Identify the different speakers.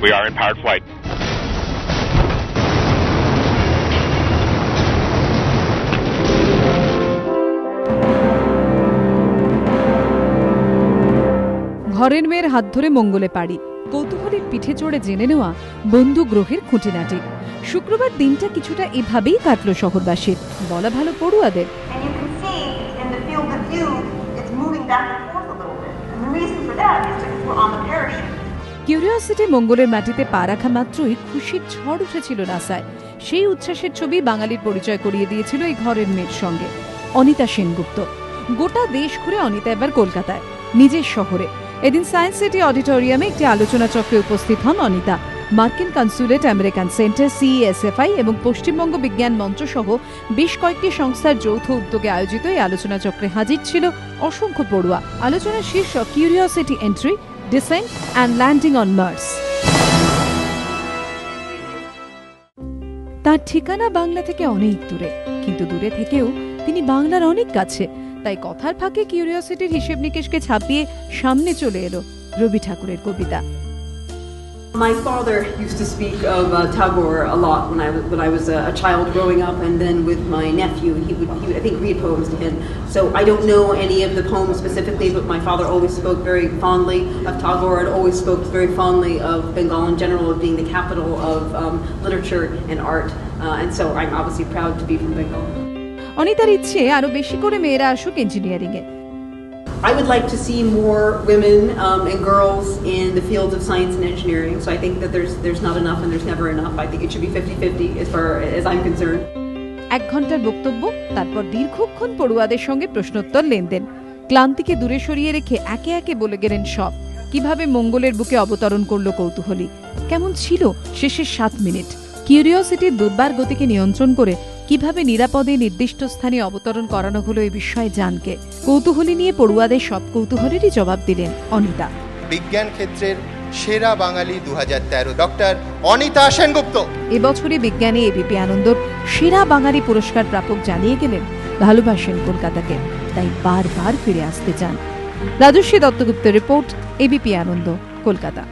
Speaker 1: We are in powered flight.
Speaker 2: ঘরের মেয়ের হাত ধরে মঙ্গলে পাড়ি, কৌতূহলের পিঠে চড়ে জেনে নেওয়া বন্ধু গ্রহের খুঁটিনাটি। শুক্রবার দিনটা কিছুটা এভাবেই কাটল শহরবাসীর, বলা ভালো পড়ুয়াদের। কিউরিওসিটি মঙ্গলের মাটিতে পা রাখা মাত্রই খুশির ঝড় উঠেছিল নাসায়। সেই উচ্ছ্বাসের ছবি বাঙালির পরিচয় করিয়ে দিয়েছিল এই ঘরের মেয়ের সঙ্গে, অনিতা সেনগুপ্ত। গোটা দেশ ঘুরে অনিতা এবার কলকাতায়, নিজের শহরে। এদিন সায়েন্স সিটি অডিটোরিয়ামে একটি আলোচনা চক্রে উপস্থিত হন অনিতা। মার্কিন কনসুলেট, আমেরিকান সেন্টার, CESFI এবং পশ্চিমবঙ্গ বিজ্ঞান মঞ্চ সহ বেশ কয়েকটি সংস্থার যৌথ উদ্যোগে আয়োজিত এই আলোচনা চক্রে হাজির ছিল অসংখ্য পড়ুয়া। আলোচনার শীর্ষক curiosity entry, descent and landing on Mars. তার ঠিকানা বাংলা থেকে অনেক দূরে, কিন্তু দূরে থেকেও তিনি বাংলার অনেক কাছে। তাই কথার ফাঁকে কিউরিওসিটির হিসেব নিকেশকে ছাপিয়ে সামনে চলে এলো রবি ঠাকুরের কবিতা।
Speaker 3: My father used to speak of Tagore a lot when I was a child growing up, and then with my nephew, he would I think read poems to him. So I don't know any of the poems specifically, but my father always spoke very fondly of Tagore and always spoke very fondly of Bengal in general, of being the capital of literature and art. And so I'm obviously proud to be from Bengal.
Speaker 2: অনিতার ইচ্ছে আরো বেশি করে মেয়েরা আসুক engineering A.
Speaker 3: I would like to see more women and girls in the fields of science and engineering. So I think that there's not enough and there's never enough. I think it should be 50-50 as far as I'm concerned.
Speaker 2: 1 ঘন্টার বক্তব্য, তারপর দীর্ঘক্ষণ পড়ুয়াদের সঙ্গে প্রশ্নোত্তর লেনদেন। ক্লান্তিকে দূরে সরিয়ে রেখে একে একে বলে গেলেন সব। কিভাবে মঙ্গলের বুকে অবতরণ করলো কৌতূহলী, কেমন ছিল শেষের 7 মিনিট, কিউরিওসিটির দুর্বার গতিকে নিয়ন্ত্রণ করে কিভাবে নিরাপদে নির্দিষ্ট স্থানে অবতরণ করানো হলো এই বিষয়ে জানকে। কৌতূহলী নিয়ে পড়ুয়াদের সব কৌতূহলেরই জবাব দিলেন অনিতা।
Speaker 4: বিজ্ঞান ক্ষেত্রের সেরা বাঙালি 2013 ডক্টর অনিতা সেনগুপ্ত।
Speaker 2: এবছরে বিজ্ঞানে এবিপি আনন্দর সেরা বাঙালি পুরস্কার প্রাপক জানিয়ে গেলেন ভালোবাসেন কলকাতাকে, তাই বারবার ফিরে আসতে চান। রাজস্বী দত্তগুপ্তের রিপোর্ট, এবিপি আনন্দ, কলকাতা।